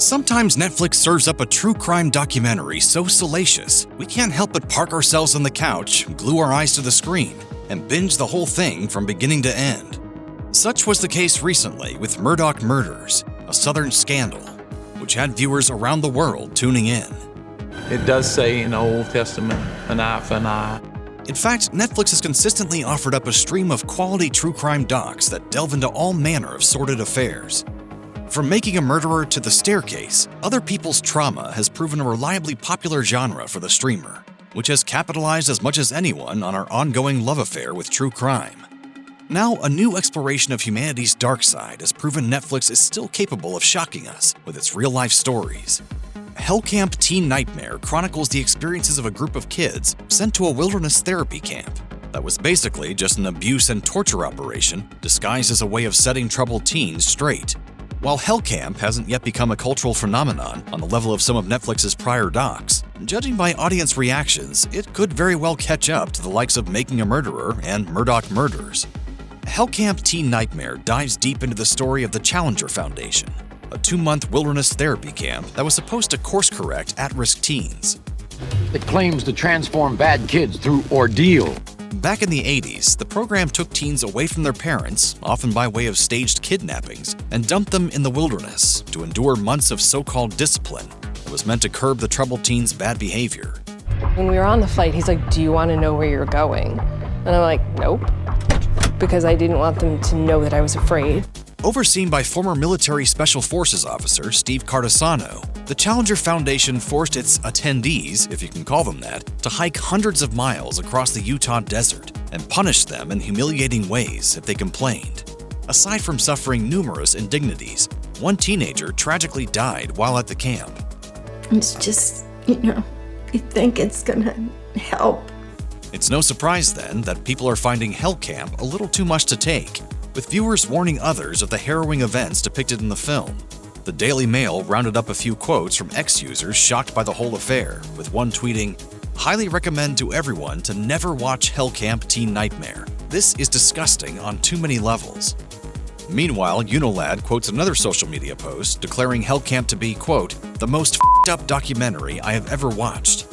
Sometimes Netflix serves up a true crime documentary so salacious, we can't help but park ourselves on the couch, glue our eyes to the screen, and binge the whole thing from beginning to end. Such was the case recently with Murdaugh Murders, a Southern scandal, which had viewers around the world tuning in. It does say in the Old Testament, an eye for an eye. In fact, Netflix has consistently offered up a stream of quality true crime docs that delve into all manner of sordid affairs. From Making a Murderer to The Staircase, other people's trauma has proven a reliably popular genre for the streamer, which has capitalized as much as anyone on our ongoing love affair with true crime. Now, a new exploration of humanity's dark side has proven Netflix is still capable of shocking us with its real-life stories. Hell Camp Teen Nightmare chronicles the experiences of a group of kids sent to a wilderness therapy camp that was basically just an abuse and torture operation disguised as a way of setting troubled teens straight. While Hell Camp hasn't yet become a cultural phenomenon on the level of some of Netflix's prior docs, judging by audience reactions, it could very well catch up to the likes of Making a Murderer and Murdaugh Murders. Hell Camp Teen Nightmare dives deep into the story of the Challenger Foundation, a 2-month wilderness therapy camp that was supposed to course-correct at-risk teens. It claims to transform bad kids through ordeal. Back in the 80s, the program took teens away from their parents, often by way of staged kidnappings, and dumped them in the wilderness to endure months of so-called discipline that was meant to curb the troubled teens' bad behavior. When we were on the flight, he's like, "Do you want to know where you're going?" And I'm like, "Nope," because I didn't want them to know that I was afraid. Overseen by former military special forces officer Steve Cardasano, the Challenger Foundation forced its attendees, if you can call them that, to hike hundreds of miles across the Utah desert and punish them in humiliating ways if they complained. Aside from suffering numerous indignities, one teenager tragically died while at the camp. It's just, you think it's gonna help. It's no surprise then that people are finding Hell Camp a little too much to take, with viewers warning others of the harrowing events depicted in the film. The Daily Mail rounded up a few quotes from ex-users shocked by the whole affair, with one tweeting, "Highly recommend to everyone to never watch Hell Camp Teen Nightmare. This is disgusting on too many levels." Meanwhile, Unilad quotes another social media post declaring Hell Camp to be, quote, "the most f***ed up documentary I have ever watched."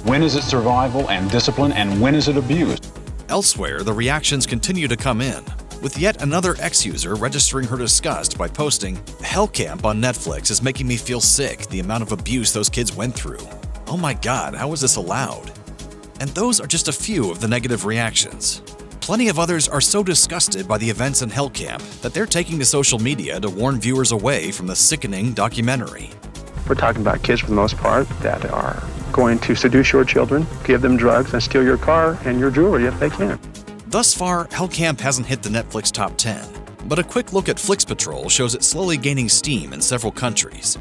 When is it survival and discipline, and when is it abuse? Elsewhere, the reactions continue to come in, with yet another ex-user registering her disgust by posting, "Hell Camp on Netflix is making me feel sick, the amount of abuse those kids went through. Oh my god, how is this allowed?" And those are just a few of the negative reactions. Plenty of others are so disgusted by the events in Hell Camp that they're taking to social media to warn viewers away from the Sickening documentary. We're talking about kids for the most part that are going to seduce your children, give them drugs, and steal your car and your jewelry if they can. Thus far, Hell Camp hasn't hit the Netflix top 10, but a quick look at Flix Patrol shows it slowly gaining steam in several countries.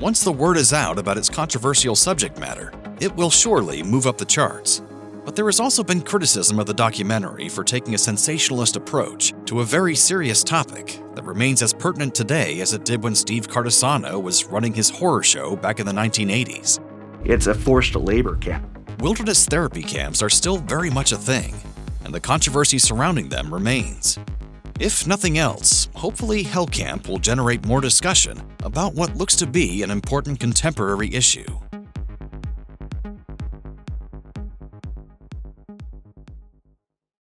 Once the word is out about its controversial subject matter, it will surely move up the charts. But there has also been criticism of the documentary for taking a sensationalist approach to a very serious topic that remains as pertinent today as it did when Steve Cardasano was running his horror show back in the 1980s. It's a forced labor camp. Wilderness therapy camps are still very much a thing, and the controversy surrounding them remains. If nothing else, hopefully Hell Camp will generate more discussion about what looks to be an important contemporary issue.